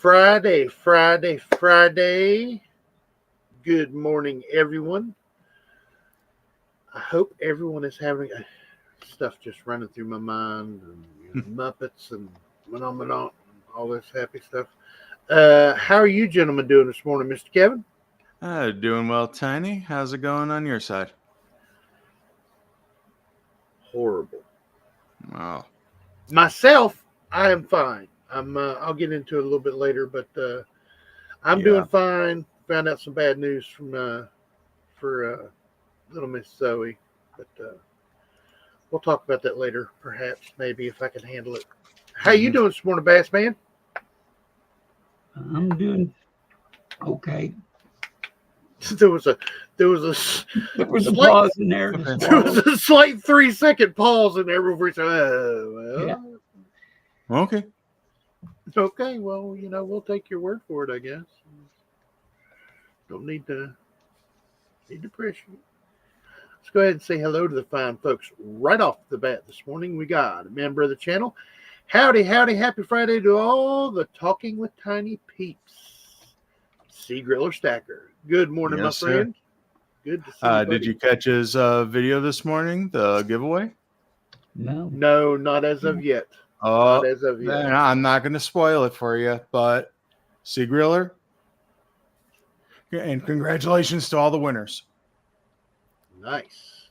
Friday. Good morning, everyone. I hope everyone is having stuff just running through my mind and Muppets and went on, all this happy stuff. How are you gentlemen doing this morning, Mr. Kevin? Doing well, Tiny. How's it going on your side? Horrible. Wow. Myself, I am fine. I'll get into it a little bit later, but I'm doing fine. Found out some bad news for little Miss Zoey, but we'll talk about that later, perhaps, maybe if I can handle it. How you doing this morning, Bass Man? I'm doing okay. There was a slight pause in there. There was a slight 3-second pause in there before you said, well. Yeah. Okay, well, we'll take your word for it, I guess. Don't need to press you. Let's go ahead and say hello to the fine folks right off the bat this morning. We got a member of the channel. Howdy, happy Friday to all the Talking with Tiny peeps. Sea Griller Stacker. Good morning, yes, my friend. Good to see you. Did you catch his video this morning, the giveaway? No, not as of yet. Not as of yet. I'm not going to spoil it for you, but Sea Griller, and congratulations to all the winners. Nice.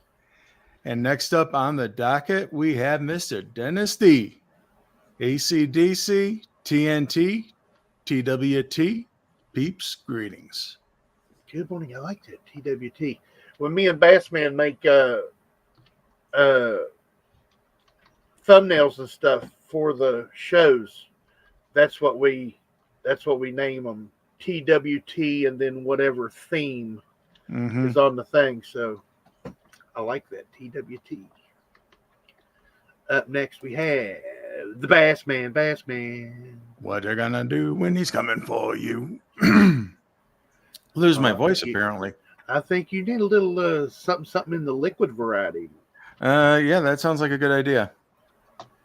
And next up on the docket, we have Mr. Dennis D. ACDC, TNT, TWT, peeps, greetings. Good morning. I like that, TWT. When me and Bassman make thumbnails and stuff for the shows, that's what we name them, TWT, and then whatever theme is on the thing. So I like that, TWT. Up next we have the Bass Man. What you gonna do when he's coming for you? Lose my voice, apparently. I think you need a little something in the liquid variety. Yeah, that sounds like a good idea.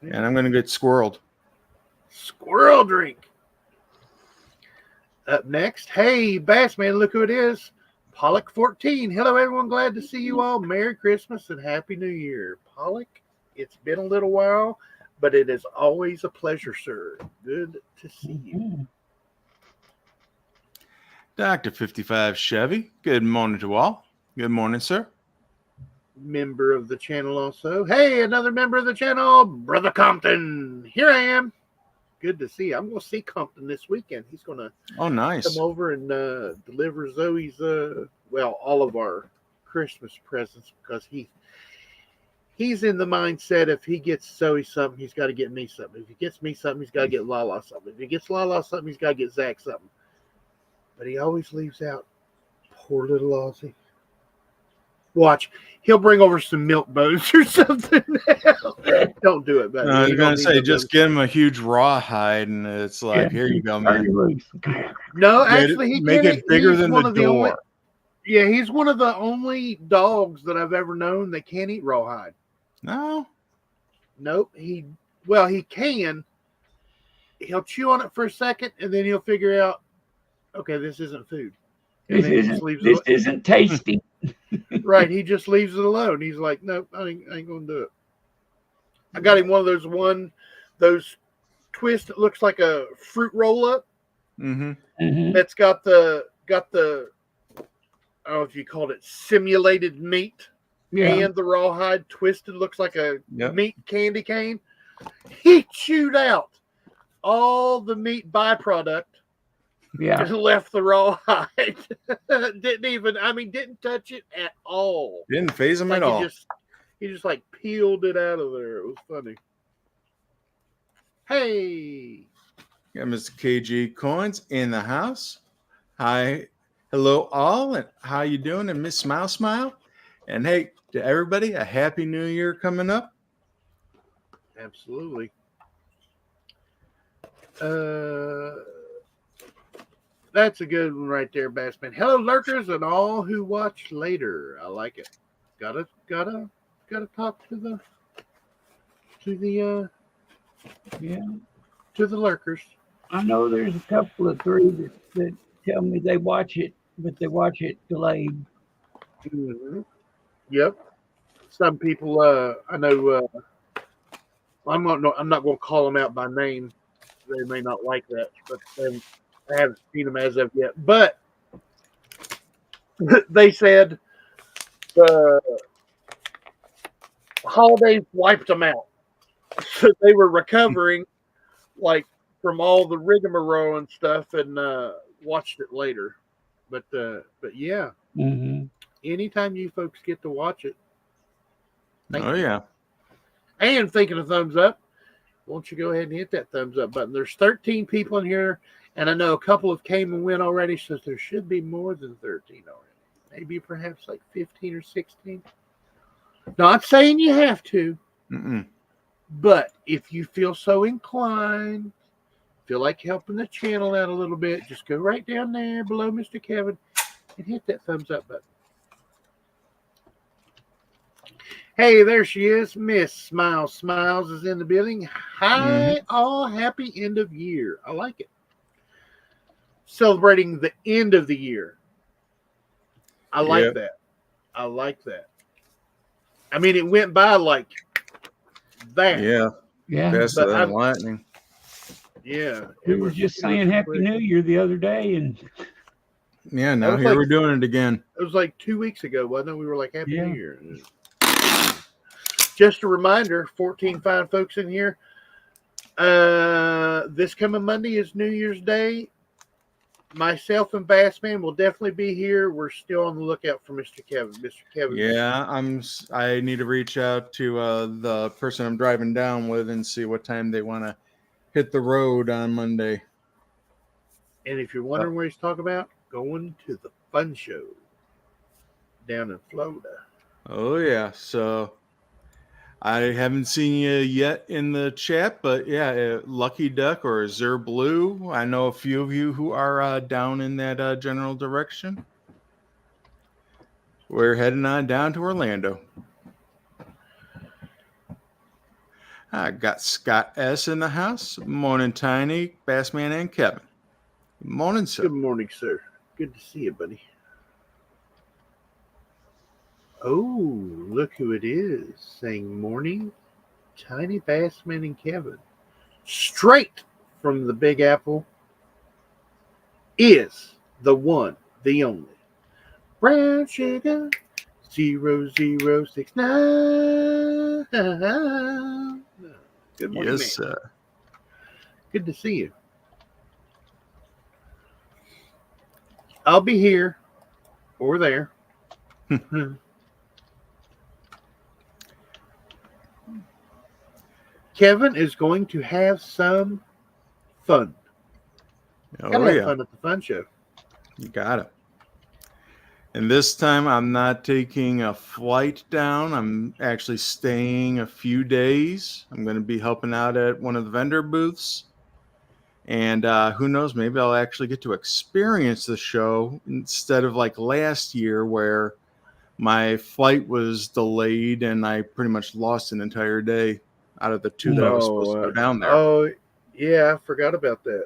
And I'm gonna get squirreled. Squirrel drink. Up next, hey, Bass Man, look who it is. Pollock 14. Hello, everyone. Glad to see you all. Merry Christmas and Happy New Year. Pollock, it's been a little while, but it is always a pleasure, sir. Good to see you. Dr. 55 Chevy, good morning to all. Good morning, sir. Member of the channel also. Hey, another member of the channel, Brother Compton. Here I am. Good to see you. I'm going to see Compton this weekend. He's going to come over and deliver Zoe's, all of our Christmas presents, because he's in the mindset if he gets Zoe something, he's got to get me something. If he gets me something, he's got to get Lala something. If he gets Lala something, he's got to get Zach something. But he always leaves out poor little Aussie. Watch, he'll bring over some milk bones or something. Don't do it, buddy. I was going to say, just get him a huge rawhide, and it's like, here you go, man. No, actually, he make it bigger than the door. He's one of the only dogs that I've ever known that can't eat rawhide. No? Nope. He can. He'll chew on it for a second, and then he'll figure out, okay, this isn't food. This isn't tasty. Right. He just leaves it alone. He's like, nope, I ain't going to do it. I got him one of those twists that looks like a fruit roll up. That's got the I don't know if you called it simulated meat and the rawhide twisted, looks like a meat candy cane. He chewed out all the meat byproduct. Just left the rawhide. Didn't touch it at all. Didn't phase him at all. He just like peeled it out of there. It was funny. Hey. Got Mr. KG Coins in the house. Hi. Hello all. And how you doing? And Miss Smile. And hey, to everybody, a Happy New Year coming up. Absolutely. That's a good one right there, Bassman. Hello, lurkers, and all who watch later. I like it. Gotta talk to the lurkers. I know there's a couple of three that tell me they watch it, but they watch it delayed. Mm-hmm. Yep. Some people, I know. I'm not going to call them out by name. They may not like that, but I haven't seen them as of yet. But they said the holidays wiped them out, so they were recovering like from all the rigmarole and stuff, and watched it later. But yeah, anytime you folks get to watch it, thank you. Yeah. And thinking of thumbs up, won't you go ahead and hit that thumbs up button? There's 13 people in here, and I know a couple have came and went already, so there should be more than 13 already. Maybe perhaps like 15 or 16. Not saying you have to, but if you feel so inclined, feel like helping the channel out a little bit, just go right down there below Mr. Kevin and hit that thumbs up button. Hey, there she is. Miss Smiles is in the building. Hi, all. Happy end of year. I like it. Celebrating the end of the year. I like that. I like that. I mean, it went by like that. Yeah. Faster than lightning. Yeah. We were just saying Happy New Year the other day, and now here we're doing it again. It was like 2 weeks ago, wasn't it? We were like Happy New Year. Just a reminder, 14 fine folks in here. This coming Monday is New Year's Day. Myself and Bassman will definitely be here. We're still on the lookout for Mr. Kevin. Mr. Kevin. Yeah, I need to reach out to the person I'm driving down with and see what time they want to hit the road on Monday. And if you're wondering where he's talking about, going to the fun show down in Florida. Oh yeah, so I haven't seen you yet in the chat, but yeah, Lucky Duck or Zer Blue. I know a few of you who are down in that general direction. We're heading on down to Orlando. I got Scott S. in the house. Morning, Tiny, Bassman, and Kevin. Good morning, sir. Good morning, sir. Good to see you, buddy. Oh, look who it is saying morning, Tiny, Bassman, and Kevin. Straight from the Big Apple is the one, the only. Brown sugar 0069. Good morning, yes, man. sir. Good to see you. I'll be here or there. Kevin is going to have some fun. Gotta have fun at the fun show. You got it. And this time I'm not taking a flight down. I'm actually staying a few days. I'm going to be helping out at one of the vendor booths. And who knows, maybe I'll actually get to experience the show instead of like last year where my flight was delayed and I pretty much lost an entire day out of the two that I was supposed to go down there. Oh, yeah, I forgot about that.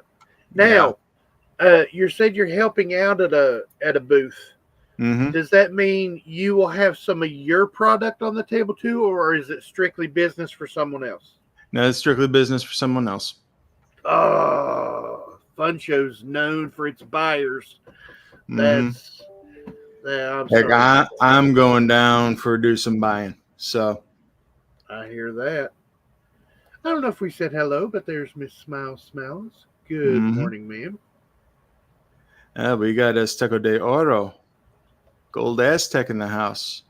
Now, you said you're helping out at a booth. Mm-hmm. Does that mean you will have some of your product on the table too, or is it strictly business for someone else? No, it's strictly business for someone else. Oh, Fun Show's known for its buyers. That's I'm going down for do some buying. So I hear that. I don't know if we said hello, but there's Miss Smiles. Good morning, ma'am. We got Azteco de Oro, Gold Aztec in the house.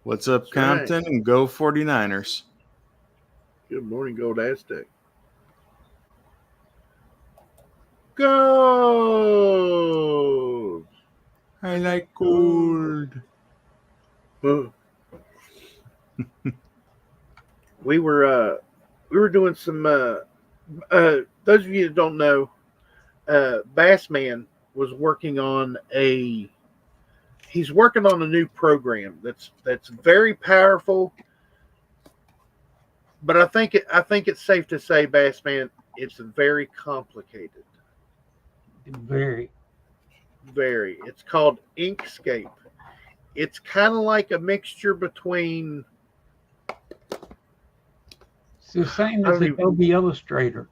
What's up, that's Compton? Right. And go 49ers. Good morning, Gold Aztec. Gold. I like gold. We were doing some. Those of you that don't know, Bassman was working on He's working on a new program that's very powerful. But I think it's safe to say, Bassman, it's very complicated. Very. Very. It's called Inkscape. It's kind of like a mixture between. It's the same as Adobe Illustrator.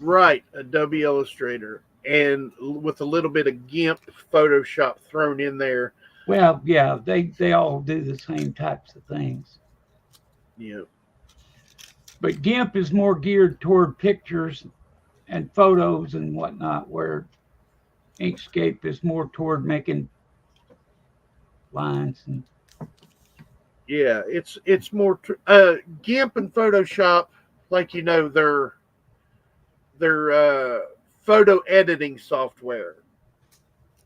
Right, Adobe Illustrator, and with a little bit of GIMP Photoshop thrown in there. Well, yeah, they all do the same types of things. Yeah. But GIMP is more geared toward pictures and photos and whatnot, where Inkscape is more toward making lines and. Yeah, it's more GIMP and Photoshop, like they're photo editing software,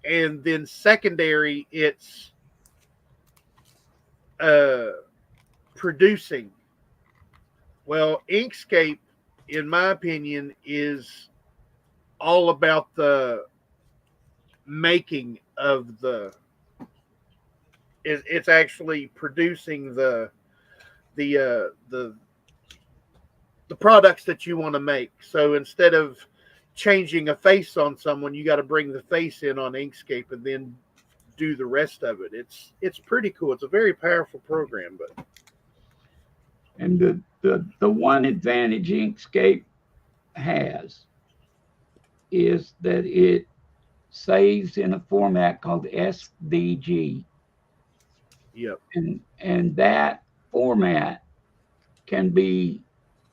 and then secondary it's producing. Well, Inkscape, in my opinion, is all about the making of the. It's actually producing the products that you want to make. So instead of changing a face on someone, you got to bring the face in on Inkscape and then do the rest of it. It's pretty cool. It's a very powerful program, but. And the one advantage Inkscape has is that it saves in a format called SVG. Yep. And that format can be,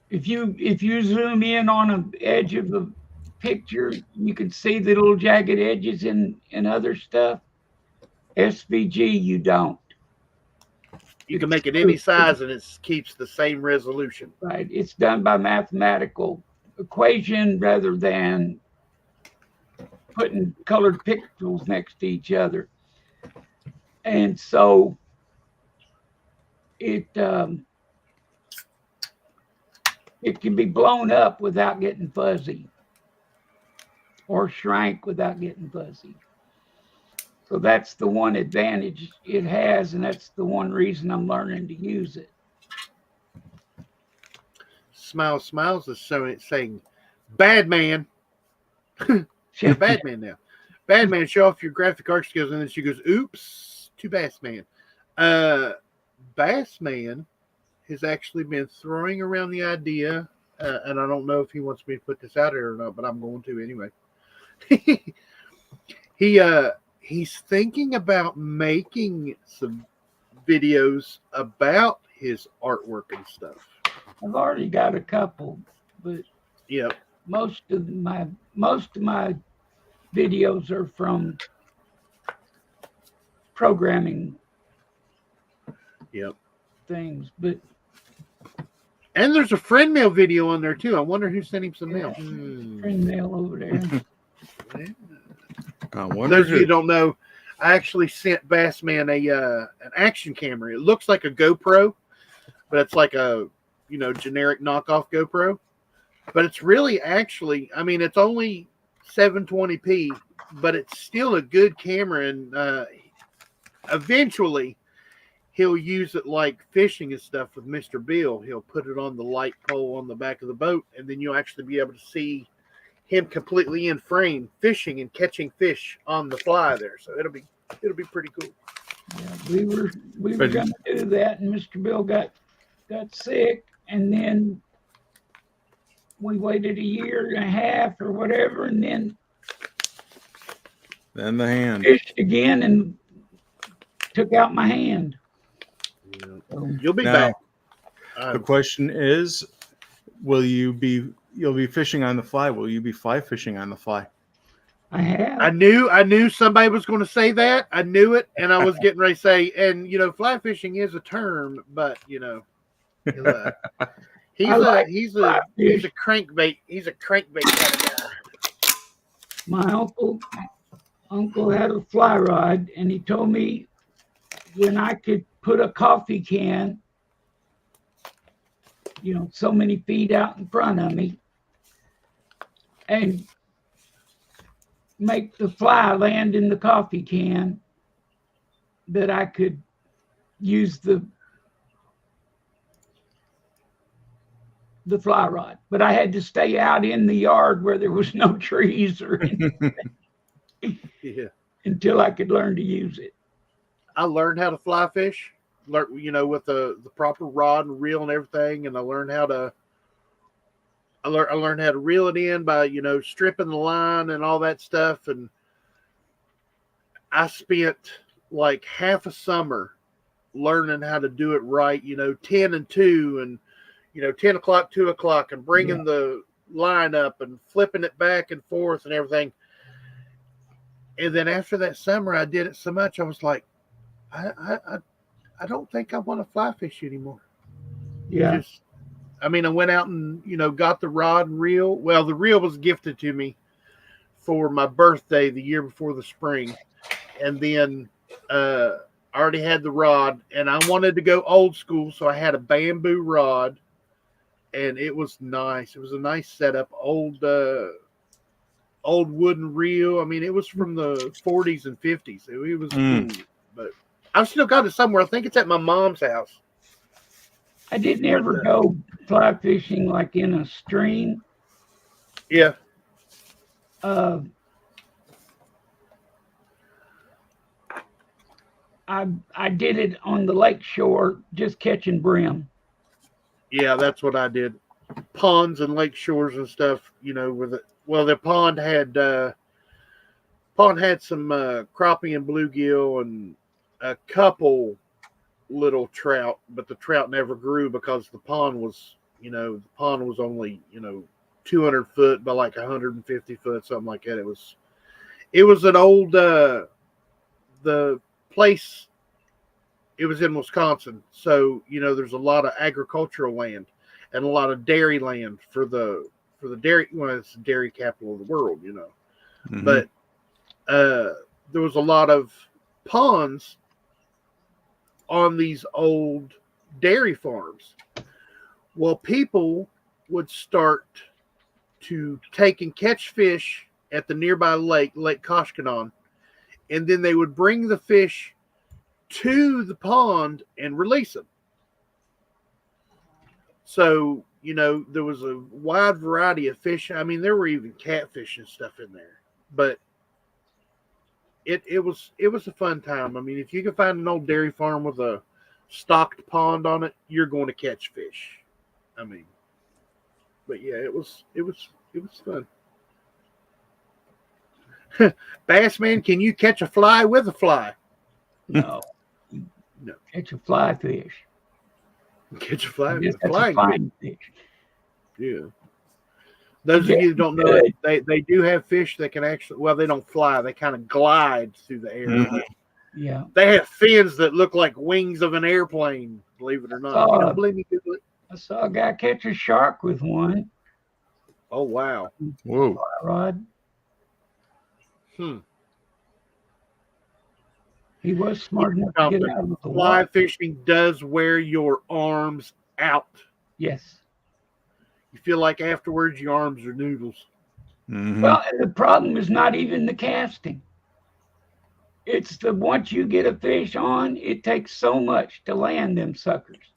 if you zoom in on an edge of the picture, you can see the little jagged edges in other stuff. SVG, you don't. You can make it any size and it keeps the same resolution. Right. It's done by mathematical equation rather than putting colored pixels next to each other. And so it can be blown up without getting fuzzy, or shrank without getting fuzzy. So that's the one advantage it has, and that's the one reason I'm learning to use it. Smiles is saying, "Bad man." She's a bad man now. Bad man, show off your graphic art skills, and then she goes, "Oops, to Bass Man." Bass Man has actually been throwing around the idea, and I don't know if he wants me to put this out here or not, but I'm going to anyway. He's thinking about making some videos about his artwork and stuff. I've already got a couple, but yep, most of my videos are from programming. Yep. Things, but and there's a friend mail video on there too. I wonder who sent him some mail. Friend mail over there. Those of you who don't know, I actually sent Bassman an action camera. It looks like a GoPro, but it's like a generic knockoff GoPro. But it's really actually, I mean, it's only 720p, but it's still a good camera. And eventually, he'll use it like fishing and stuff with Mr. Bill. He'll put it on the light pole on the back of the boat, and then you'll actually be able to see him completely in frame fishing and catching fish on the fly there. So it'll be pretty cool. Yeah, we were going to do that, and Mr. Bill got sick, and then we waited a year and a half or whatever, and then the hand fished again and took out my hand. You'll be back. The question is, you'll be fishing on the fly. Will you be fly fishing on the fly? I have. I knew somebody was going to say that. I knew it, and I was getting ready to say, and fly fishing is a term, but he's a crankbait. He's a crankbait kind of guy. My uncle had a fly rod, and he told me when I could put a coffee can, so many feet out in front of me, and make the fly land in the coffee can, that I could use the the fly rod, but I had to stay out in the yard where there was no trees or anything until I could learn to use it. I learned how to fly fish, with the proper rod and reel and everything, and I learned how to reel it in by stripping the line and all that stuff. And I spent like half a summer learning how to do it right, 10 and 2 and 10 o'clock, 2 o'clock, and bringing the line up and flipping it back and forth and everything. And then after that summer, I did it so much, I was like, I don't think I want to fly fish anymore. Yeah. I went out and, got the rod and reel. Well, the reel was gifted to me for my birthday the year before the spring. And then I already had the rod, and I wanted to go old school, so I had a bamboo rod. And it was nice. It was a nice setup. Old wooden reel. It was from the 40s and 50s. It was cool. But I've still got it somewhere. I think it's at my mom's house. I didn't ever go fly fishing like in a stream. Yeah. I did it on the lake shore, just catching brim. Yeah, that's what I did. Ponds and lake shores and stuff, the pond had some crappie and bluegill and a couple little trout, but the trout never grew because the pond was only 200 foot by like 150 foot, something like that. It was an old the place. It was in Wisconsin, so there's a lot of agricultural land and a lot of dairy land for the dairy. Well, it's the dairy capital of the world, Mm-hmm. But there was a lot of ponds on these old dairy farms. Well, people would start to take and catch fish at the nearby Lake Koshkonong, and then they would bring the fish to the pond and release them. So, there was a wide variety of fish. There were even catfish and stuff in there, but it was a fun time. If you can find an old dairy farm with a stocked pond on it, you're going to catch fish. But yeah, it was fun. Bassman, can you catch a fly with a fly? No. No. Catch a fly fish. Catch a fly with a flying fish. Yeah. Those of you who don't know it, they do have fish that can actually, they don't fly. They kind of glide through the air. Mm-hmm. Yeah. They have fins that look like wings of an airplane, believe it or not. If you don't believe me, Google it. I saw a guy catch a shark with one. Oh, wow. Whoa. Fly rod. He was smart enough to get out of the fly water. fishing does wear your arms out. Yes. You feel like afterwards your arms are noodles. Mm-hmm. Well, and the problem is not even the casting. It's once you get a fish on, it takes so much to land them suckers.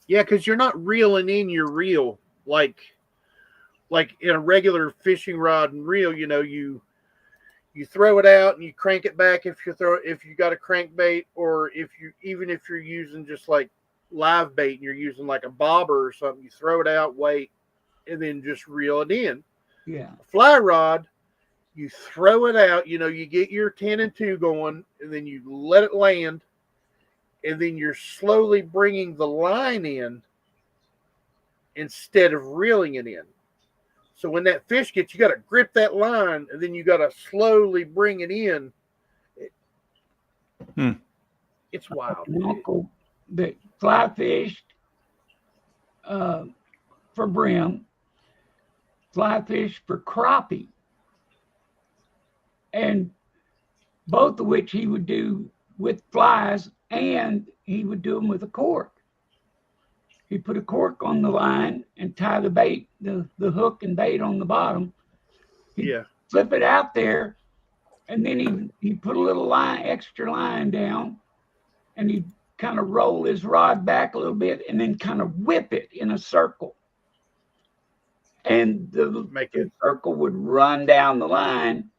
Yeah, because you're not reeling in your reel like in a regular fishing rod and reel. You throw it out and you crank it back if you got a crankbait, or if you're using just like live bait and you're using like a bobber or something, you throw it out, wait, and then just reel it in. Yeah. A fly rod, you throw it out, you get your 10 and 2 going, and then you let it land, and then you're slowly bringing the line in instead of reeling it in. So when that fish gets, you got to grip that line, and then you got to slowly bring it in. It's wild. An uncle that fly fished for brim, fly fished for crappie, and both of which he would do with flies, and he would do them with a cork. He put a cork on the line and tie the bait, the hook and bait on the bottom. He'd flip it out there, and then he put a little extra line down, and he'd kind of roll his rod back a little bit and then kind of whip it in a circle. and the circle would run down the line.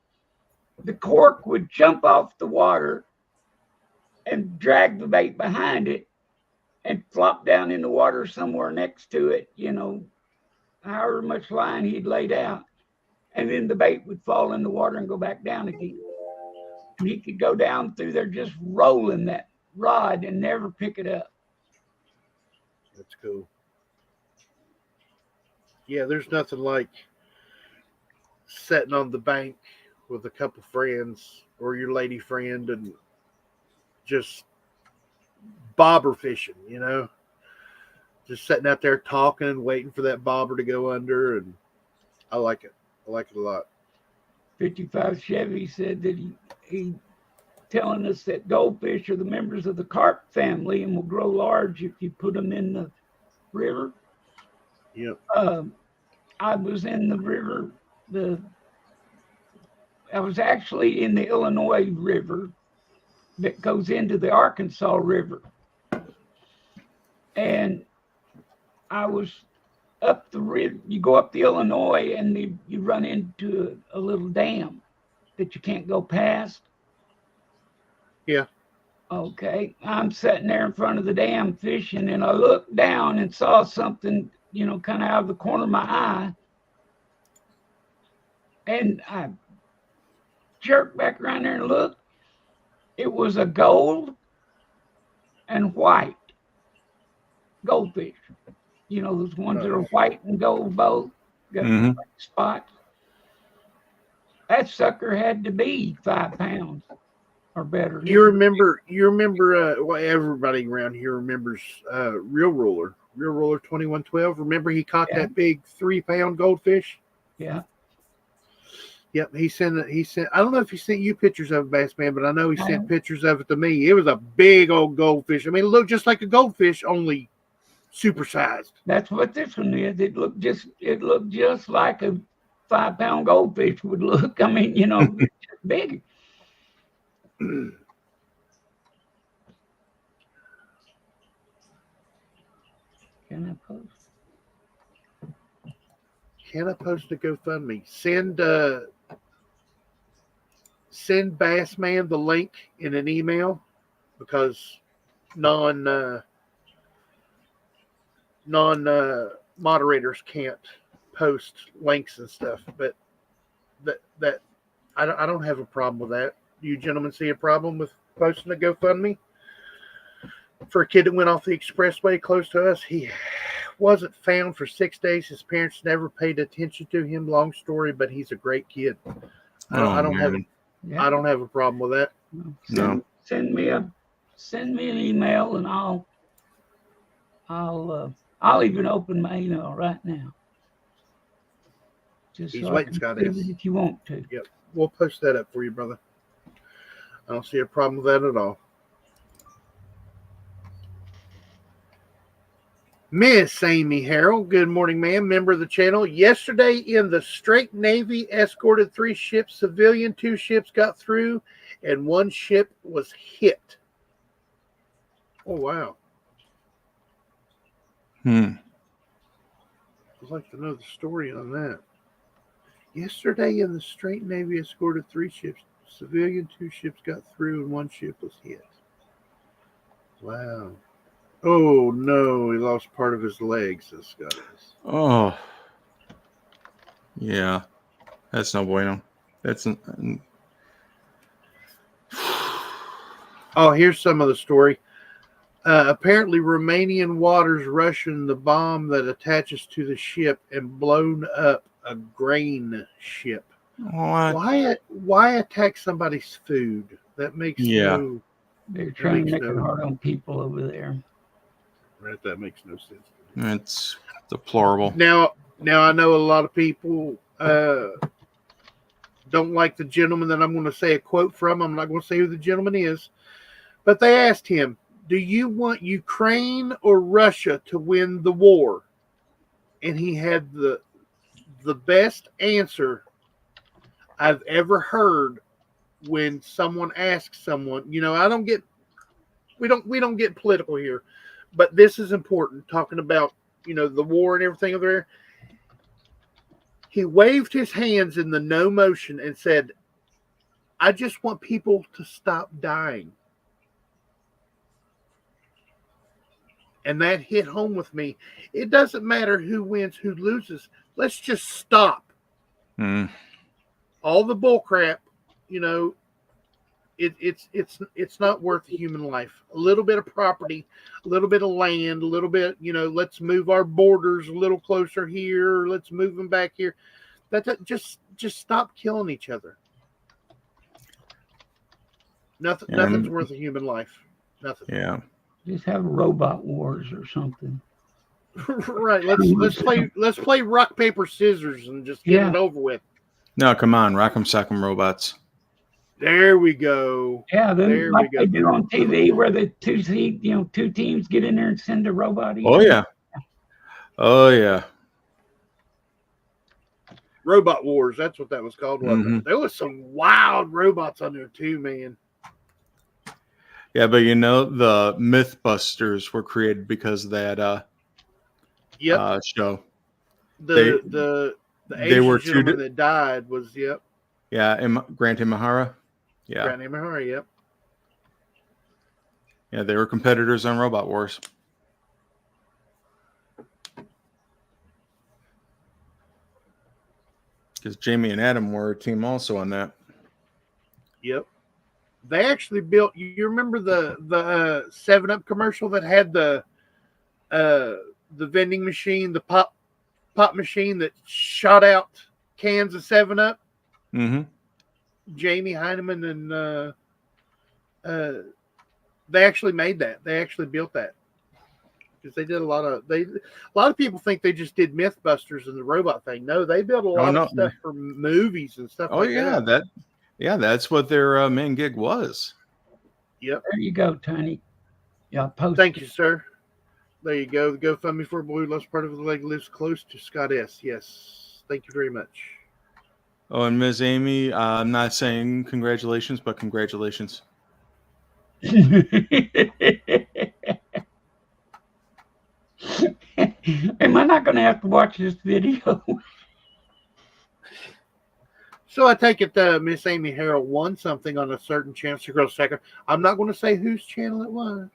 The cork would jump off the water and drag the bait behind it and flop down in the water somewhere next to it, however much line he'd laid out. And then the bait would fall in the water and go back down again. And he could go down through there just rolling that rod and never pick it up. That's cool. Yeah, there's nothing like sitting on the bank with a couple friends or your lady friend and just bobber fishing, just sitting out there talking, waiting for that bobber to go under. And I like it. I like it a lot. 55 Chevy said that he telling us that goldfish are the members of the carp family and will grow large if you put them in the river. Yep. I was in the river. I was actually in the Illinois River that goes into the Arkansas River. And I was up the river. You go up the Illinois and you run into a little dam that you can't go past. Yeah. Okay. I'm sitting there in front of the dam fishing, and I looked down and saw something, kind of out of the corner of my eye. And I jerked back around there and looked. It was a gold and white goldfish. Those ones that are white and gold both. Got black spots. That sucker had to be 5 pounds or better. You remember, well, everybody around here remembers Real Roller 2112. Remember he caught that big 3-pound goldfish? Yeah. Yep, he sent. I don't know if he sent you pictures of it, Bass Man, but I know he sent pictures of it to me. It was a big old goldfish. I mean, it looked just like a goldfish, only supersized. That's what this one is. It looked just like a 5-pound goldfish would look. I mean, it's big. Can I post? Can I post a GoFundMe? Send Bassman the link in an email, because non-moderators can't post links and stuff. But that I don't have a problem with that. Do you gentlemen see a problem with posting a GoFundMe for a kid that went off the expressway close to us? He wasn't found for 6 days. His parents never paid attention to him. Long story, but he's a great kid. I don't have a problem with that. No. Send me an email, and I'll even open my email right now. Just he's so waiting, Scott. If you want to. Yep, we'll post that up for you, brother. I don't see a problem with that at all. Miss Amy Harrell, good morning, ma'am. Member of the channel. Yesterday in the Straight Navy escorted 3 ships. Civilian 2 ships got through, and 1 ship was hit. Oh, wow. I'd like to know the story on that. Yesterday in the Straight Navy escorted 3 ships. Civilian 2 ships got through, and 1 ship was hit. Wow. Oh, no, he lost part of his leg, says Scott. Oh. Yeah. That's no bueno. Oh, here's some of the story. Apparently, Romanian waters Russian the bomb that attaches to the ship and blown up a grain ship. What? Why attack somebody's food? That makes no. They're trying to make it hard on people over there. Right, that makes no sense. It's deplorable. Now I know a lot of people don't like the gentleman that I'm going to say a quote from. I'm not going to say who the gentleman is, but they asked him, "Do you want Ukraine or Russia to win the war?" And he had the best answer I've ever heard when someone asks someone. We don't get political here, but this is important. Talking about the war and everything over there. He waved his hands in the no motion and said, I just want people to stop dying. And that hit home with me. It doesn't matter who wins, who loses. Let's just stop. All the bull crap, it's not worth a human life. A little bit of property, a little bit of land, a little bit, let's move our borders a little closer here. Let's move them back here. Just stop killing each other. Nothing's worth a human life. Nothing. Yeah. Just have robot wars or something. Right. Let's play rock, paper, scissors and just get it over with. No, come on, Rock'em Sock'em Robots. There we go. Yeah, like they do on TV, where the two teams get in there and send a robot. Oh yeah. Robot Wars. That's what that was called. Wasn't it? There was some wild robots on there too, man. Yeah, but the Mythbusters were created because of that show. The Asian gentleman that died was Grant Imahara. Yeah. Grant Imahara, yep. Yeah, they were competitors on Robot Wars. Because Jamie and Adam were a team also on that. Yep. They actually built. You remember the 7-Up commercial that had the vending machine, the pop machine that shot out cans of 7-Up? Mm-hmm. Jamie Heineman and they actually made that. They actually built that because they did a lot of people think they just did Mythbusters and the robot thing. No, they built a lot of stuff for movies and stuff. That's what their main gig was. Yep. There you go, Tony. Yeah, thank you, sir. There you go. The GoFundMe for a boy who lost part of the leg lives close to Scott S. Yes. Thank you very much. Oh, and Ms. Amy, I'm not saying congratulations, but congratulations. Am I not going to have to watch this video? So I take it Miss Amy Harrell won something on a certain Chance to Grow Second. I'm not going to say whose channel it was.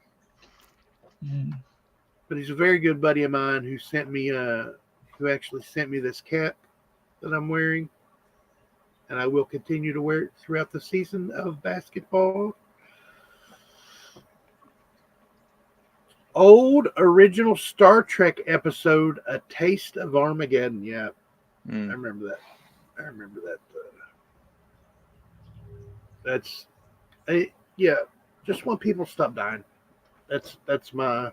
But he's a very good buddy of mine who actually sent me this cap that I'm wearing. And I will continue to wear it throughout the season of basketball. Old original Star Trek episode, A Taste of Armageddon. Yeah, I remember that. Just want people to stop dying. That's my.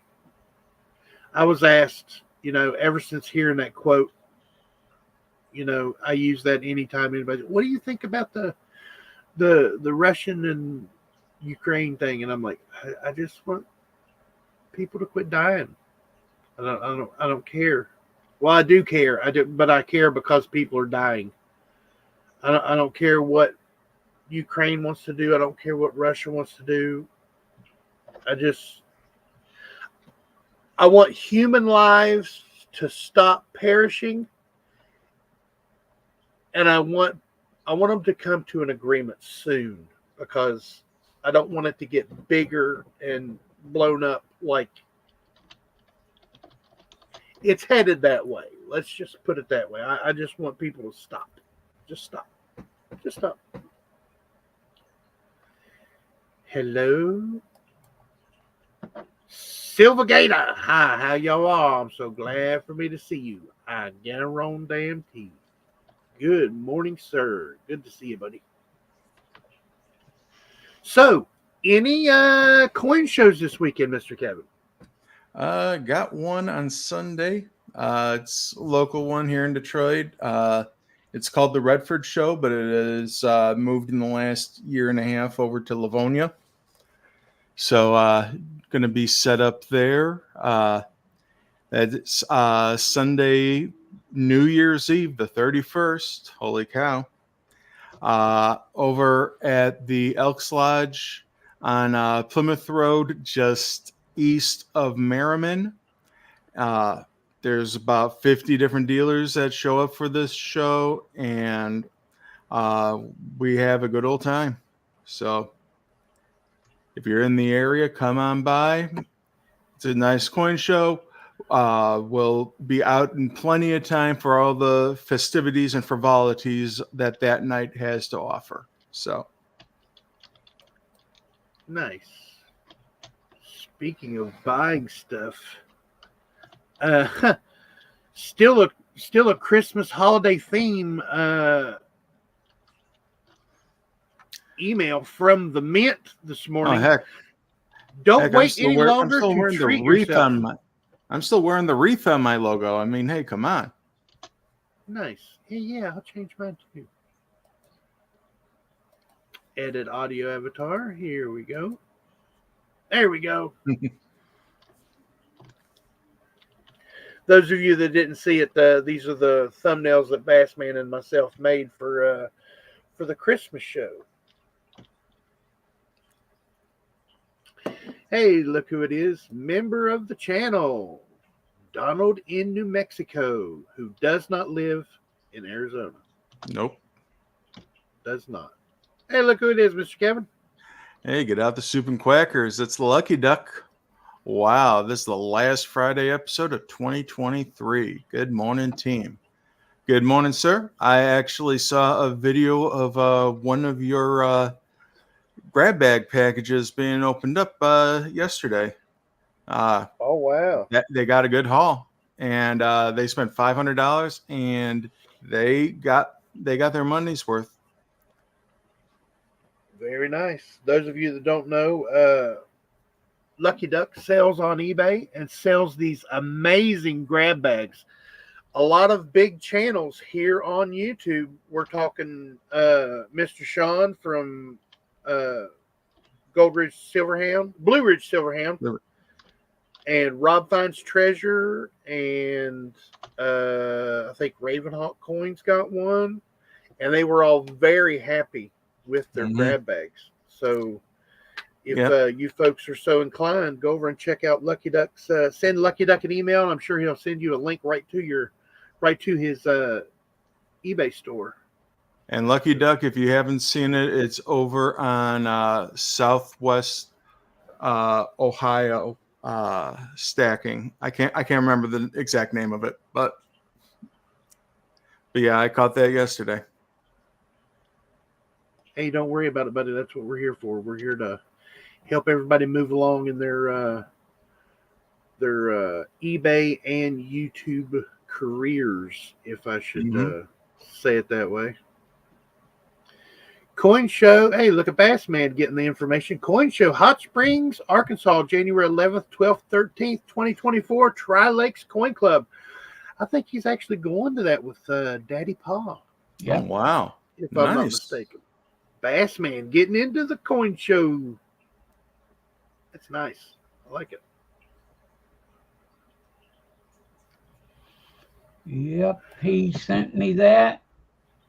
I was asked, ever since hearing that quote, I use that anytime anybody. What do you think about the Russian and Ukraine thing? And I'm like, I just want people to quit dying. I don't care. Well, I do care. But I care because people are dying. I don't care what Ukraine wants to do. I don't care what Russia wants to do. I want human lives to stop perishing. And I want them to come to an agreement soon, because I don't want it to get bigger and blown up like it's headed that way. Let's just put it that way. I just want people to stop. Just stop. Just stop. Hello? Silver Gator. Hi, how y'all are? I'm so glad for me to see you. I guarantee. Good morning, sir. Good to see you, buddy. So, any coin shows this weekend, Mr. Kevin? Got one on Sunday. It's a local one here in Detroit. It's called the Redford Show, but it is moved in the last year and a half over to Livonia. So, going to be set up there. That's Sunday, New Year's Eve, the 31st. Holy cow. Over at the Elks Lodge on Plymouth Road, just east of Merriman. there's about 50 different dealers that show up for this show, and we have a good old time. So if you're in the area, come on by. It's a nice coin show. We'll be out in plenty of time for all the festivities and frivolities that night has to offer. So nice. Speaking of buying stuff, still a Christmas holiday theme email from the Mint this morning. Oh, heck. Don't wait any longer to treat yourself. I'm still wearing the wreath on my logo. I mean, hey, come on. Nice. Yeah, I'll change mine too. Edit audio avatar. Here we go. There we go. Those of you that didn't see it, these are the thumbnails that Bassman and myself made for the Christmas show. Hey, look who it is. Member of the channel, Donald in New Mexico, who does not live in Arizona. Nope. Does not. Hey, look who it is, Mr. Kevin. Hey, get out the soup and quackers. It's the Lucky Duck. Wow, this is the last Friday episode of 2023. Good morning, team. Good morning, sir. I actually saw a video of one of your grab bag packages being opened up yesterday. Oh, wow. They got a good haul, and they spent $500, and they got their money's worth. Very nice. Those of you that don't know, Lucky Duck sells on eBay and sells these amazing grab bags. A lot of big channels here on YouTube. We're talking Mr. Sean from Blue Ridge Silverhound, and Rob Finds Treasure, and I think Ravenhawk Coins got one, and they were all very happy with their grab bags. So if you folks are so inclined, go over and check out Lucky Duck's. Send Lucky Duck an email, and I'm sure he'll send you a link right to his eBay store. And Lucky Duck, if you haven't seen it, it's over on Southwest Ohio stacking. I can't remember the exact name of it, but yeah, I caught that yesterday. Hey, don't worry about it, buddy. That's what we're here for. We're here to help everybody move along in their eBay and YouTube careers, if I should say it that way. Coin Show. Hey, look at Bassman getting the information. Coin Show, Hot Springs, Arkansas, January 11th, 12th, 13th, 2024, Tri-Lakes Coin Club. I think he's actually going to that with Daddy Pa. Yeah. Oh, wow. If I'm not mistaken. Bassman getting into the Coin Show. That's nice. I like it. Yep, he sent me that.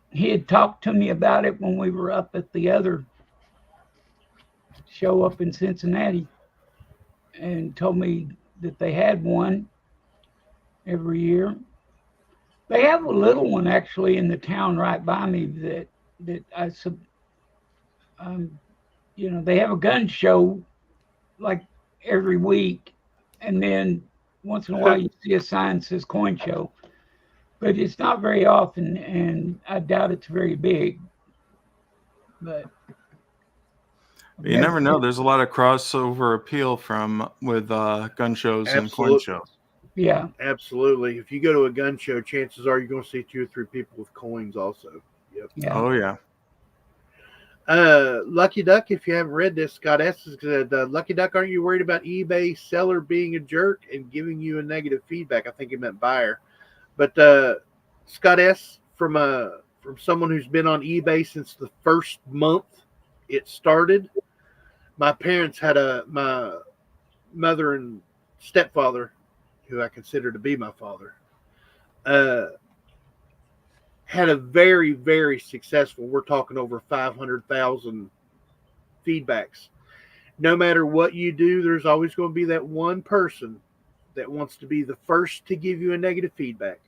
He had talked to me about it when we were up at the other show up in Cincinnati, and told me that they had one every year. They have a little one actually in the town right by me that they have a gun show like every week, and then once in a while you see a sign that says Coin Show, but it's not very often, and I doubt it's very big. But you never know. There's a lot of crossover appeal with gun shows and coin shows. Yeah, absolutely. If you go to a gun show, chances are you're going to see 2 or 3 people with coins also. Yep. Yeah. Oh yeah. Lucky Duck, if you haven't read this, Scott S. said, Lucky Duck, aren't you worried about eBay seller being a jerk and giving you a negative feedback? I think he meant buyer. But Scott S., from someone who's been on eBay since the first month it started, my parents had my mother and stepfather, who I consider to be my father, had a very, very successful, we're talking over 500,000 feedbacks. No matter what you do, there's always going to be that one person that wants to be the first to give you a negative feedback,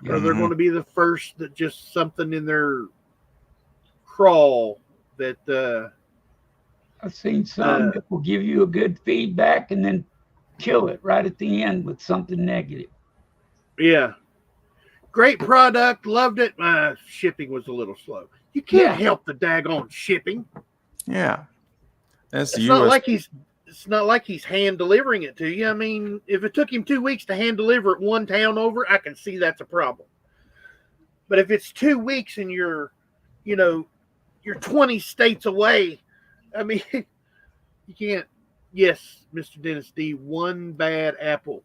or they're going to be the first that just something in their crawl that I've seen some that will give you a good feedback and then kill it right at the end with something negative. Yeah. Great product. Loved it. Shipping was a little slow. You can't help the daggone shipping. Yeah. It's not like he's hand delivering it to you. I mean, if it took him 2 weeks to hand deliver it one town over, I can see that's a problem. But if it's 2 weeks and you're 20 states away, I mean, you can't. Yes, Mr. Dennis D, one bad apple.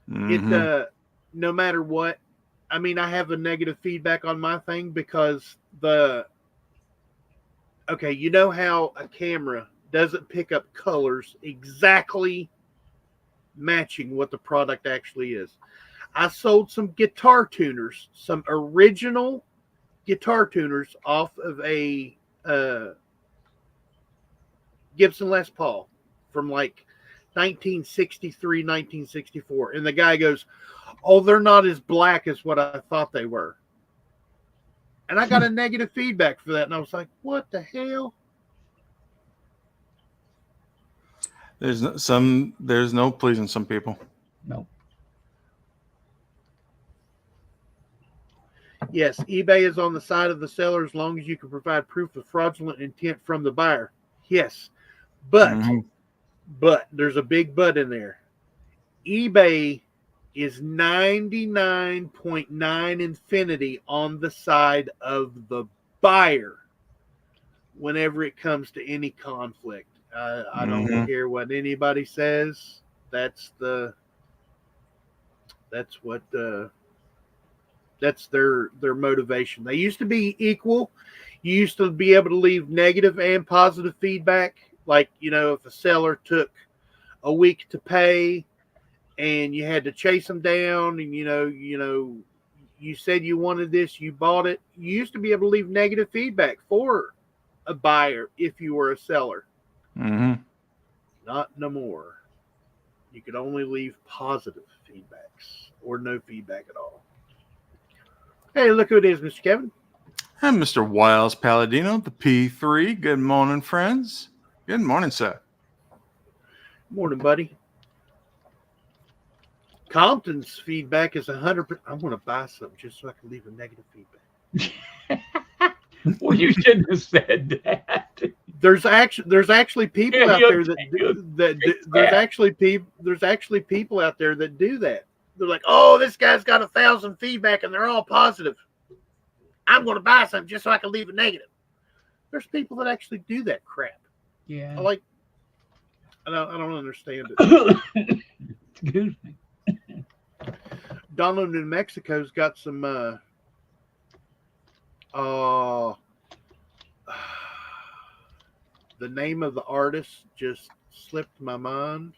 It no matter what. I mean, I have a negative feedback on my thing because you know how a camera doesn't pick up colors exactly matching what the product actually is. I sold some guitar tuners, some original guitar tuners off of a Gibson Les Paul from like 1963, 1964. And the guy goes, "Oh, they're not as black as what I thought they were." And I got a negative feedback for that. And I was like, what the hell? There's no pleasing some people. No. Yes, eBay is on the side of the seller as long as you can provide proof of fraudulent intent from the buyer. Yes. But there's a big but in there. eBay is 99.9 infinity on the side of the buyer whenever it comes to any conflict. I don't care what anybody says. That's their motivation. They used to be equal. You used to be able to leave negative and positive feedback. Like, if a seller took a week to pay and you had to chase them down and, you said you wanted this, you bought it. You used to be able to leave negative feedback for a buyer if you were a seller. Not no more. You could only leave positive feedbacks or no feedback at all. Hey, look who it is, Mr. Kevin. I'm Mr. Wiles Palladino, the P3. Good morning, friends. Good morning, Seth. Morning, buddy. Compton's feedback is 100%. I'm going to buy something just so I can leave a negative feedback. Well, you shouldn't have said that. There's actually people out there there's actually people out there that do that. They're like, "Oh, this guy's got 1,000 feedback and they're all positive. I'm going to buy something just so I can leave a negative." There's people that actually do that crap. Yeah. I don't understand it. Excuse me. Donald, New Mexico's got some the name of the artist just slipped my mind.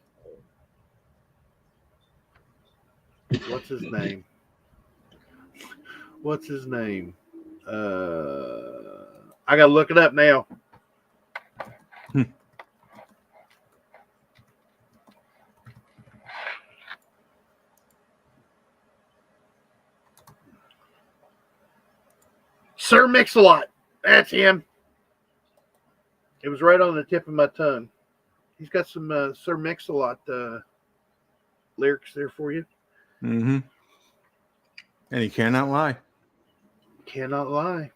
What's his name? I gotta look it up now. Sir Mix-a-Lot. That's him. It was right on the tip of my tongue. He's got some Sir Mix-a-Lot lyrics there for you. And he cannot lie. Cannot lie.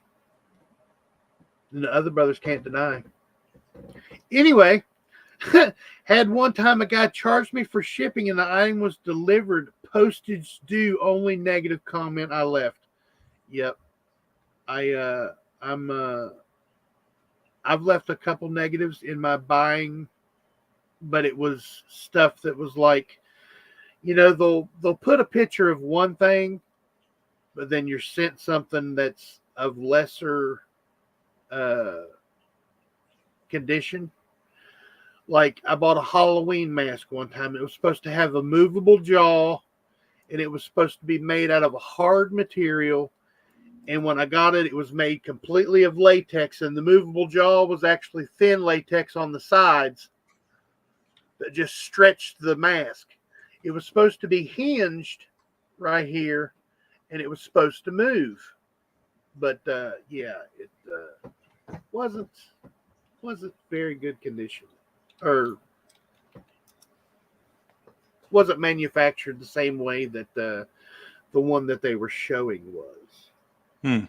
And the other brothers can't deny. Anyway, had one time a guy charged me for shipping and the item was delivered. Postage due, only negative comment I left. Yep. I've left a couple negatives in my buying, but it was stuff that was like, they'll put a picture of one thing, but then you're sent something that's of lesser condition. Like I bought a Halloween mask one time. It was supposed to have a movable jaw, and it was supposed to be made out of a hard material. And when I got it, it was made completely of latex, and the movable jaw was actually thin latex on the sides that just stretched the mask. It was supposed to be hinged right here, and it was supposed to move. But it wasn't very good condition, or wasn't manufactured the same way that the one that they were showing was.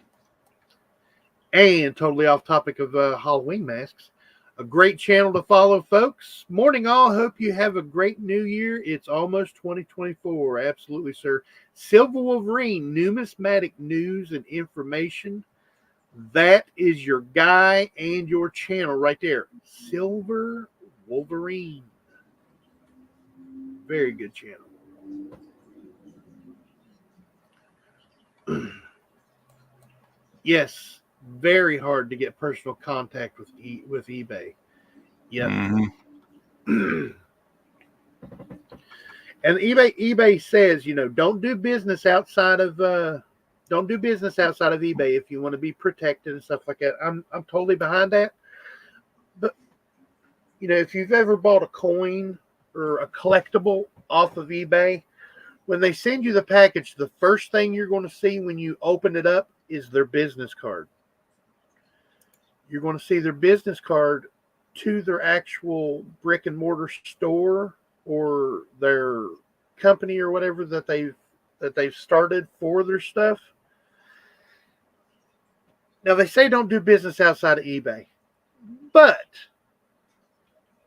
And totally off topic of Halloween masks. A great channel to follow, folks. Morning, all. Hope you have a great new year. It's almost 2024. Absolutely, sir. Silver Wolverine, numismatic news and information. That is your guy and your channel right there. Silver Wolverine. Very good channel. Yes, very hard to get personal contact with eBay. Yep. And eBay says, don't do business outside of eBay if you want to be protected and stuff like that. I'm totally behind that. But if you've ever bought a coin or a collectible off of eBay, when they send you the package, the first thing you're going to see when you open it up is their business card. You're going to see their business card to their actual brick and mortar store or their company or whatever that they've started for their stuff. Now they say don't do business outside of eBay, but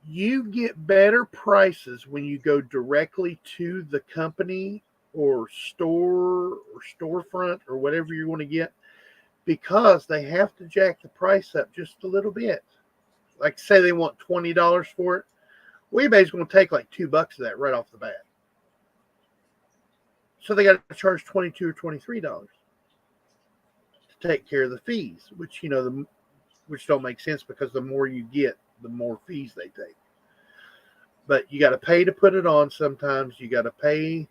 you get better prices when you go directly to the company or store or storefront or whatever you want to get, because they have to jack the price up just a little bit. Like say they want $20 for it. Well, eBay's going to take like $2 of that right off the bat. So they got to charge $22 or $23 to take care of the fees, which which don't make sense because the more you get, the more fees they take. But you got to pay to put it on. Sometimes you got to pay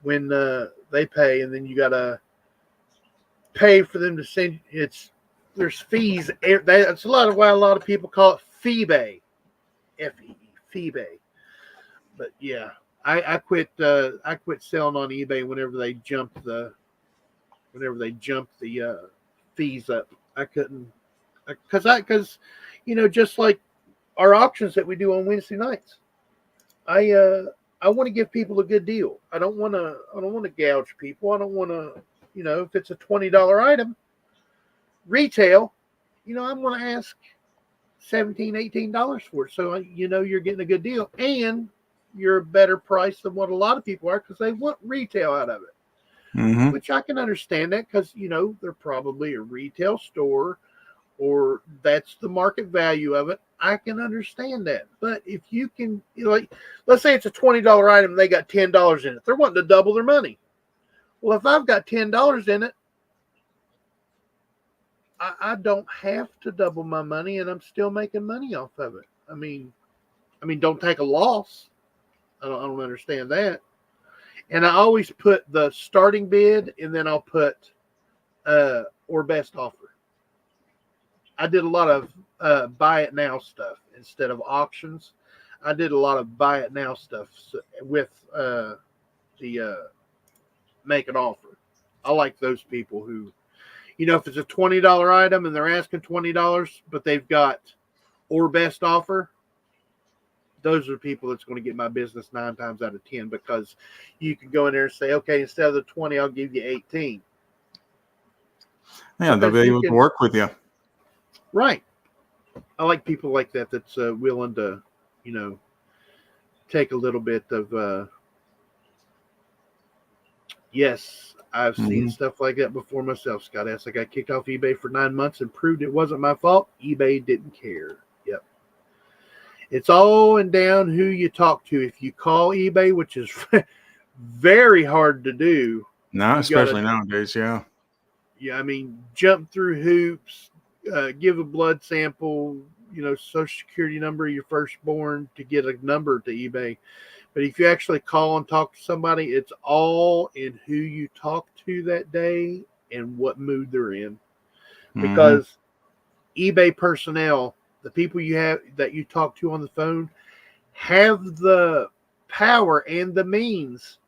when they pay, and then you got to pay for them to send. There's fees. That's why a lot of people call it Feebay, F-E-E, Feebay. But yeah, I quit selling on eBay whenever they jumped the fees up. I couldn't, because just like our auctions that we do on Wednesday nights, I want to give people a good deal. I don't want to gouge people. I don't want to, if it's a $20 item retail, I'm going to ask $17, $18 for it. So you're getting a good deal, and you're a better price than what a lot of people are, because they want retail out of it. Which I can understand that, because they're probably a retail store, or that's the market value of it. I can understand that. But if you can, let's say it's a $20 item and they got $10 in it, they're wanting to double their money. Well, if I've got $10 in it, I don't have to double my money, and I'm still making money off of it. I mean, don't take a loss. I don't understand that. And I always put the starting bid, and then I'll put or best offer. I did a lot of buy it now stuff instead of auctions. I did a lot of buy it now stuff with the make an offer. I like those people who, if it's a $20 item and they're asking $20, but they've got or best offer, those are people that's going to get my business 9 times out of 10, because you can go in there and say, okay, instead of the 20, I'll give you 18. Yeah, they'll be able to work with you. Right. I like people like that that's willing to, take a little bit of, yes, I've seen stuff like that before myself, Scott S. I got kicked off eBay for 9 months and proved it wasn't my fault. eBay didn't care. Yep. It's all and down who you talk to. If you call eBay, which is very hard to do. No, especially nowadays, yeah. Yeah, jump through hoops, give a blood sample, social security number of your firstborn to get a number to eBay. But if you actually call and talk to somebody, it's all in who you talk to that day and what mood they're in. Because eBay personnel, the people that you talk to on the phone, have the power and the means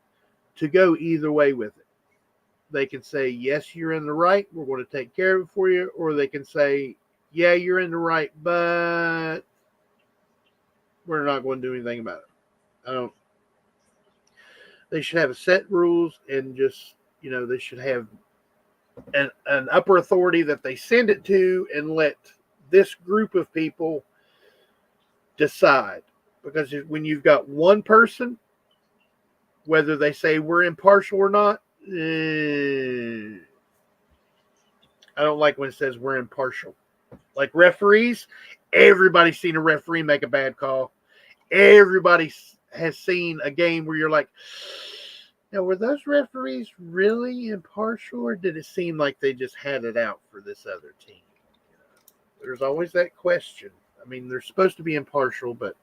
to go either way with it. They can say, yes, you're in the right, we're going to take care of it for you. Or they can say, yeah, you're in the right, but we're not going to do anything about it. They should have set rules and just, they should have an upper authority that they send it to and let this group of people decide. Because when you've got one person, whether they say we're impartial or not, I don't like when it says we're impartial. Like referees, everybody's seen a referee make a bad call. Everybody has seen a game where you're like, now, were those referees really impartial, or did it seem like they just had it out for this other team? There's always that question. I mean, they're supposed to be impartial, but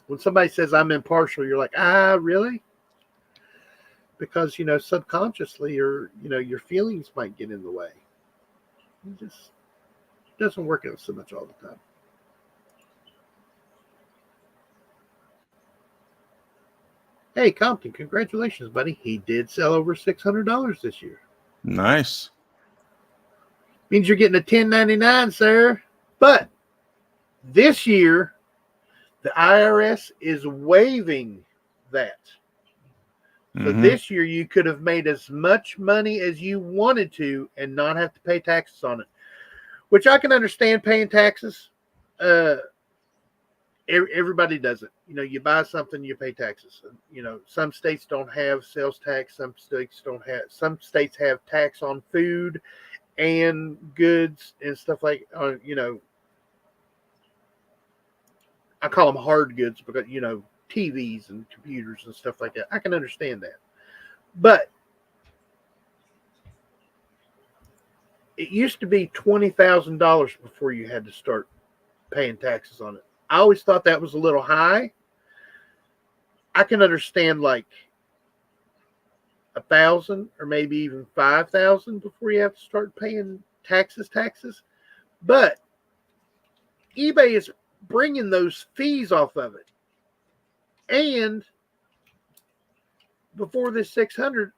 when somebody says I'm impartial, you're like, really? Because, subconsciously or, your feelings might get in the way. It just doesn't work out so much all the time. Hey, Compton, congratulations, buddy. He did sell over $600 this year. Nice. Means you're getting a $10.99, sir. But this year, the IRS is waiving that. So this year, you could have made as much money as you wanted to and not have to pay taxes on it, which I can understand paying taxes. Everybody does it. You buy something, you pay taxes. Some states don't have sales tax. Some states don't have. Some states have tax on food and goods and stuff like. I call them hard goods because TVs and computers and stuff like that. I can understand that, but it used to be $20,000 before you had to start paying taxes on it. I always thought that was a little high. I can understand like 1,000 or maybe even 5,000 before you have to start paying taxes. But eBay is bringing those fees off of it. And before this 600,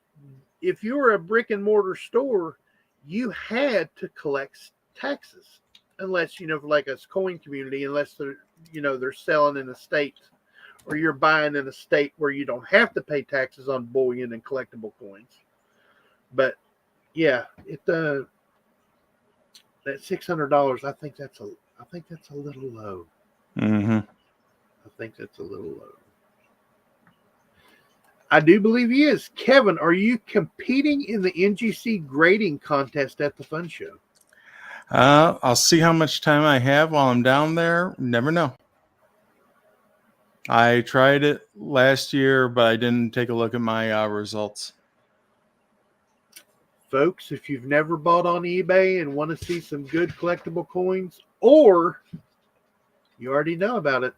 if you were a brick and mortar store, you had to collect taxes. Unless, like a coin community, unless they're selling in a state or you're buying in a state where you don't have to pay taxes on bullion and collectible coins. But yeah, that $600, I think that's a little low. I think that's a little low. I do believe he is. Kevin, are you competing in the NGC grading contest at the Fun Show? I'll see how much time I have while I'm down there. Never know. I tried it last year, but I didn't take a look at my results. Folks, if you've never bought on eBay and want to see some good collectible coins, or you already know about it,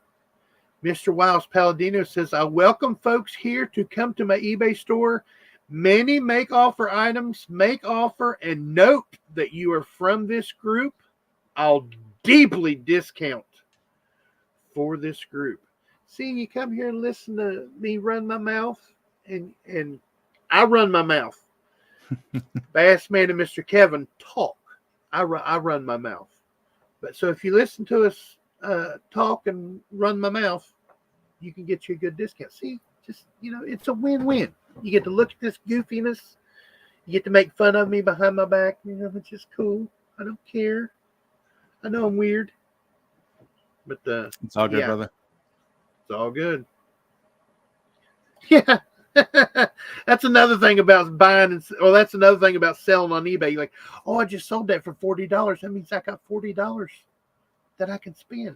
Mr. Wiles Palladino says, I welcome folks here to come to my eBay store. Many make offer items, make offer, and note that you are from this group. I'll deeply discount for this group. See, you come here and listen to me run my mouth, and I run my mouth. Bassman and Mr. Kevin talk. I run my mouth. But so if you listen to us talk and run my mouth, you can get you a good discount. See, just, it's a win-win. You get to look at this goofiness. You get to make fun of me behind my back. It's just cool. I don't care. I know I'm weird. But it's all good, brother. It's all good. Yeah. That's another thing about buying that's another thing about selling on eBay. You're like, oh, I just sold that for $40. That means I got $40 that I can spend.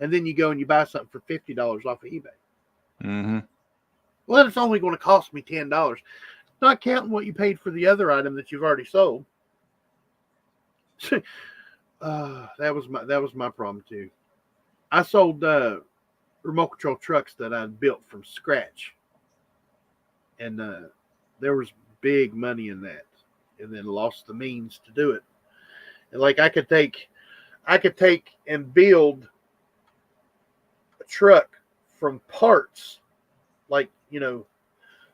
And then you go and you buy something for $50 off of eBay. Well, it's only going to cost me $10. Not counting what you paid for the other item that you've already sold. That was my problem too. I sold remote control trucks that I built from scratch, and there was big money in that, and then lost the means to do it. And like I could take and build a truck from parts, like,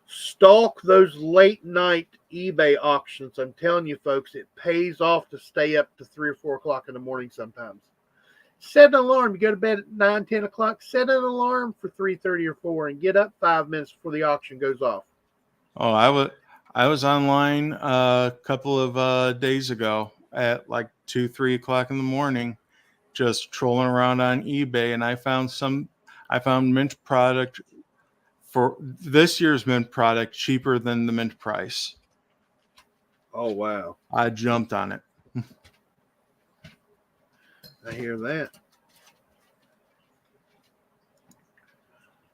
stalk those late night eBay auctions. I'm telling you, folks, it pays off to stay up to 3 or 4 o'clock in the morning sometimes. Set an alarm. You go to bed at 9, 10 o'clock. Set an alarm for 3:30 or 4 and get up 5 minutes before the auction goes off. Oh, I was online a couple of days ago at like 2, 3 o'clock in the morning, just trolling around on eBay, and I found mint product for this year's mint product cheaper than the mint price. Oh, wow. I jumped on it. I hear that.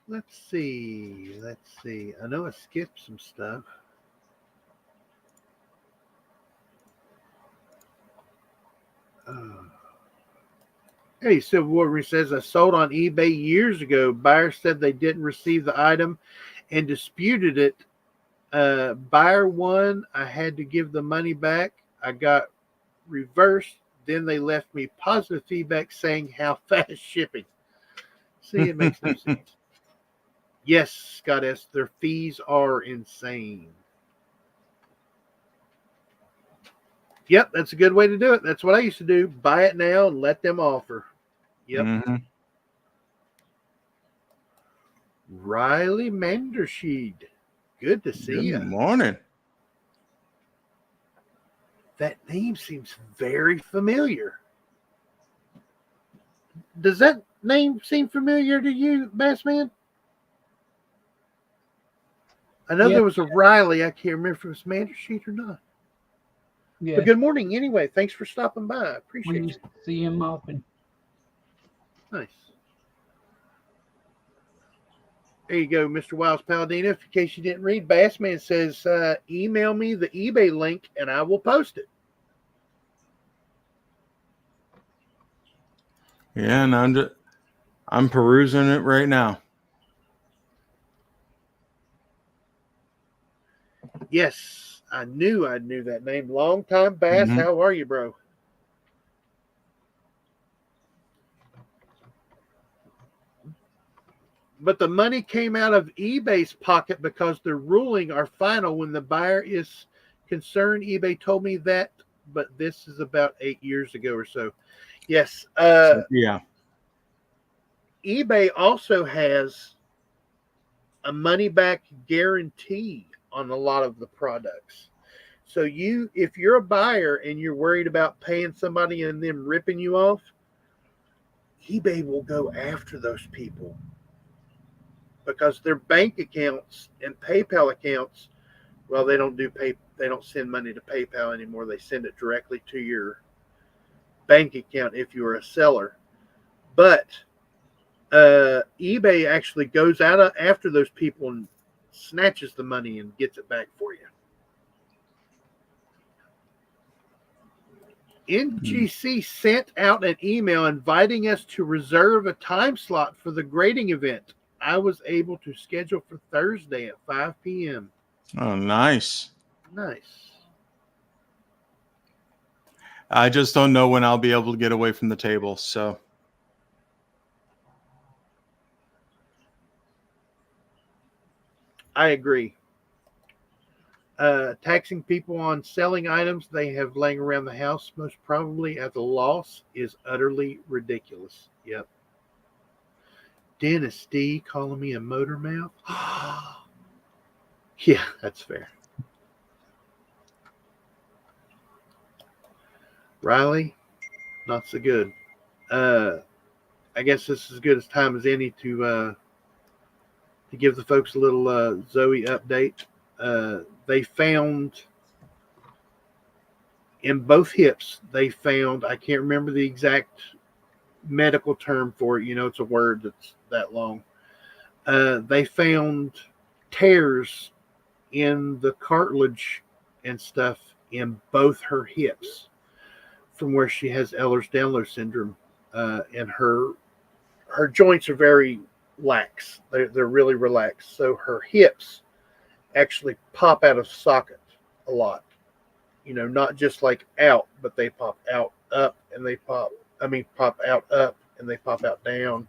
Let's see. I know I skipped some stuff. Hey, Civil War says, I sold on eBay years ago. Buyer said they didn't receive the item and disputed it. Buyer won. I had to give the money back. I got reversed. Then they left me positive feedback saying how fast shipping. See, it makes no sense. Yes, Scott S., their fees are insane. Yep, that's a good way to do it. That's what I used to do. Buy it now and let them offer. Yep. Mm-hmm. Riley Mandersheed. Good to see you. Good morning. That name seems very familiar. Does that name seem familiar to you, Bassman? I know there was a Riley. I can't remember if it was Mandersheed or not. Yeah. But good morning anyway. Thanks for stopping by. I appreciate you. See him often. Nice. There you go, Mr. Wiles Palladino. In case you didn't read, Bassman says, email me the eBay link and I will post it. Yeah, and I'm perusing it right now. Yes, I knew that name. Long time, Bass. Mm-hmm. How are you, bro? But the money came out of eBay's pocket because the ruling are final when the buyer is concerned. eBay told me that, but this is about 8 years ago or so. Yes. Yeah. eBay also has a money-back guarantee on a lot of the products. So if you're a buyer and you're worried about paying somebody and them ripping you off, eBay will go after those people because their bank accounts and PayPal accounts, well, they don't send money to PayPal anymore. They send it directly to your bank account if you're a seller. But eBay actually goes out after those people and snatches the money and gets it back for you. NGC sent out an email inviting us to reserve a time slot for the grading event. I was able to schedule for Thursday at 5 p.m. Oh, nice. Nice. I just don't know when I'll be able to get away from the table, so. I agree. Taxing people on selling items they have laying around the house, most probably at a loss, is utterly ridiculous. Yep. Dennis D calling me a motor mouth. Yeah, that's fair. Riley, not so good. I guess this is as good as time as any to give the folks a little Zoey update. They found in both hips, I can't remember the exact medical term for it. It's a word that's that long. They found tears in the cartilage and stuff in both her hips from where she has Ehlers-Danlos syndrome. And her joints are very lax. They're really relaxed. So her hips actually pop out of socket a lot. Not just like out, but they pop out up and they pop out up and they pop out down.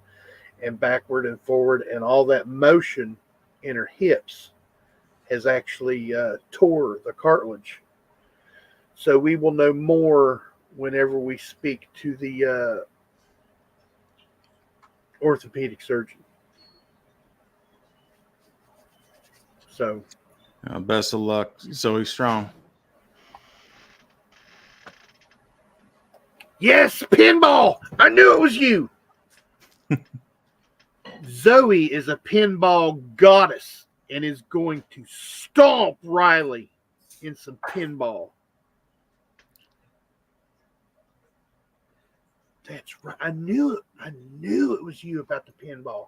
and backward and forward, and all that motion in her hips has actually tore the cartilage. So we will know more whenever we speak to the orthopedic surgeon. So, best of luck, Zoey Strong. Yes, pinball! I knew it was you! Zoey is a pinball goddess and is going to stomp Riley in some pinball. That's right. I knew it was you about the pinball.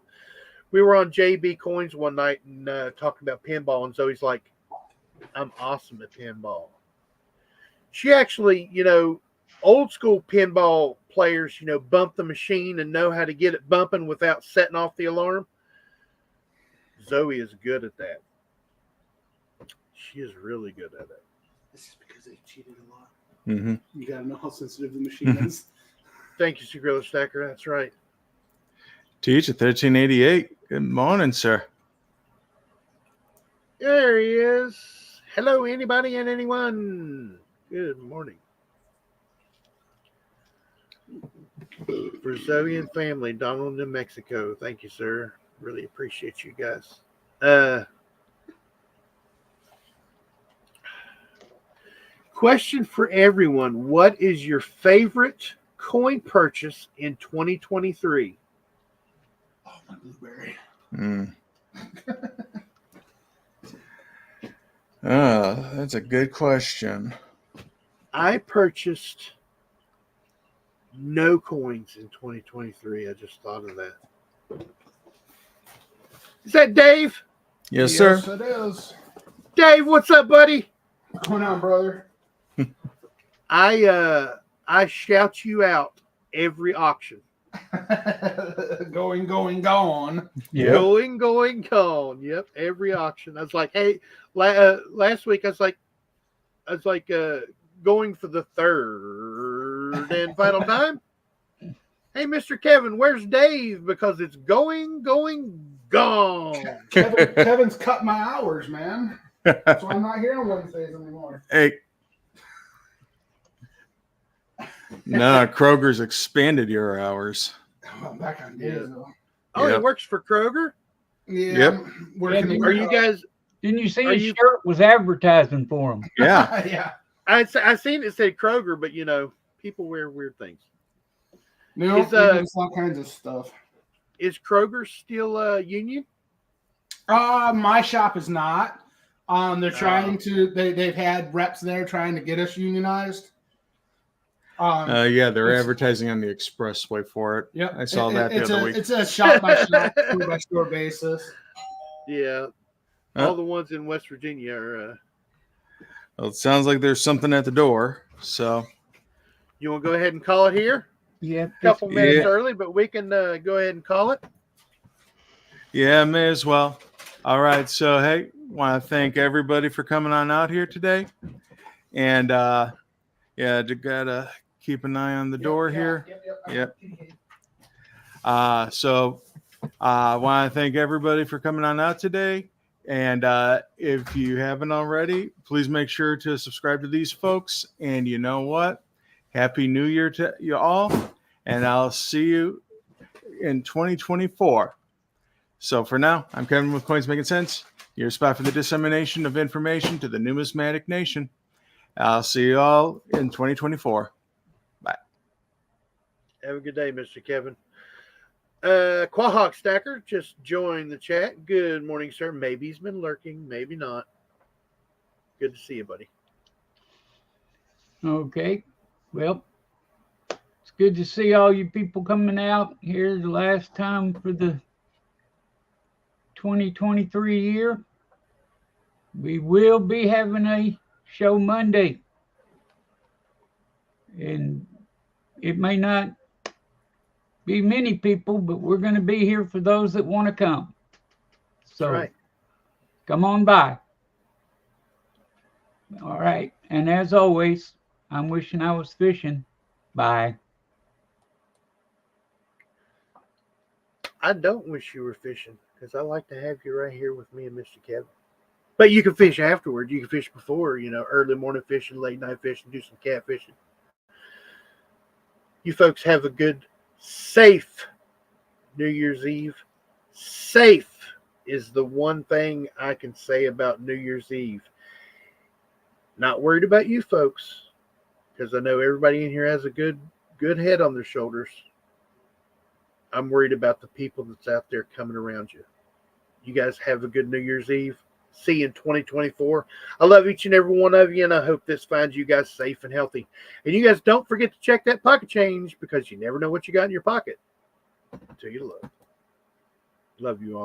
We were on JB Coins one night and talking about pinball, and Zoe's like, I'm awesome at pinball. She actually, old school pinball players, bump the machine and know how to get it bumping without setting off the alarm. Zoey is good at that. She is really good at it. This is because they cheated a lot. Mm-hmm. You got to know how sensitive the machine is. Thank you, Secret Stacker. That's right. Teach at 1388. Good morning, sir. There he is. Hello, anybody and anyone. Good morning. For Zoe and family, Donald, New Mexico. Thank you, sir. Really appreciate you guys. Question for everyone. What is your favorite coin purchase in 2023? Oh, my blueberry. That's a good question. I purchased no coins in 2023. I just thought of that. Is that Dave? Yes, sir. Yes, it is. Dave, what's up, buddy? What's going on, brother? I shout you out every auction. Going, gone. Yep. Going, gone. Yep, every auction. I was like, hey, last week I was like, going for the third and final time. Hey, Mr. Kevin, where's Dave? Because it's going, gone. Kevin's cut my hours, man. That's why I'm not here on Wednesdays anymore. Hey. No, Kroger's expanded your hours. Oh, I'm back on days, though. Oh, Yep. He works for Kroger? Yeah. Yep. I'm working Yeah, Are you guys... Didn't you see his shirt was advertising for him? Yeah. Yeah. I seen it said Kroger, but, people wear weird things. No, Is, it's all kinds of stuff. Is Kroger still union? My shop is not. They're trying to. They've had reps there trying to get us unionized. Yeah, they're advertising on the expressway for it. Yep. I saw that the other week. It's a shop by shop, store by store basis. Yeah. All the ones in West Virginia are. Well, it sounds like there's something at the door. So, You want to go ahead and call it here? Yeah. A couple minutes early, but we can go ahead and call it. yeah, may as well. All right. So, hey, want to thank everybody for coming on out here today. And, gotta keep an eye on the door here. Yep. So I want to thank everybody for coming on out today. And if you haven't already, please make sure to subscribe to these folks. And you know what? Happy New Year to you all. And I'll see you in 2024. So for now, I'm Kevin with Coins Making Sense, your spot for the dissemination of information to the numismatic nation. I'll see you all in 2024. Bye. Have a good day, Mr. Kevin. Quahawk Stacker just joined the chat. Good morning, sir. Maybe he's been lurking, maybe not. Good to see you, buddy. Okay. Well, it's good to see all you people coming out here the last time for the 2023 year. We will be having a show Monday. And it may not be many people, but we're going to be here for those that want to come. So That's right. Come on by. All right. And as always, I'm wishing I was fishing. Bye. I don't wish you were fishing because I like to have you right here with me and Mr. Kevin. But you can fish afterward. You can fish before, early morning fishing, late night fishing, do some catfishing. You folks have a good, safe New Year's Eve. Safe is the one thing I can say about New Year's Eve. Not worried about you folks, because I know everybody in here has a good head on their shoulders. I'm worried about the people that's out there coming around you. You guys have a good New Year's Eve. See you in 2024. I love each and every one of you, and I hope this finds you guys safe and healthy. And you guys don't forget to check that pocket change, because you never know what you got in your pocket until you look. Love you all.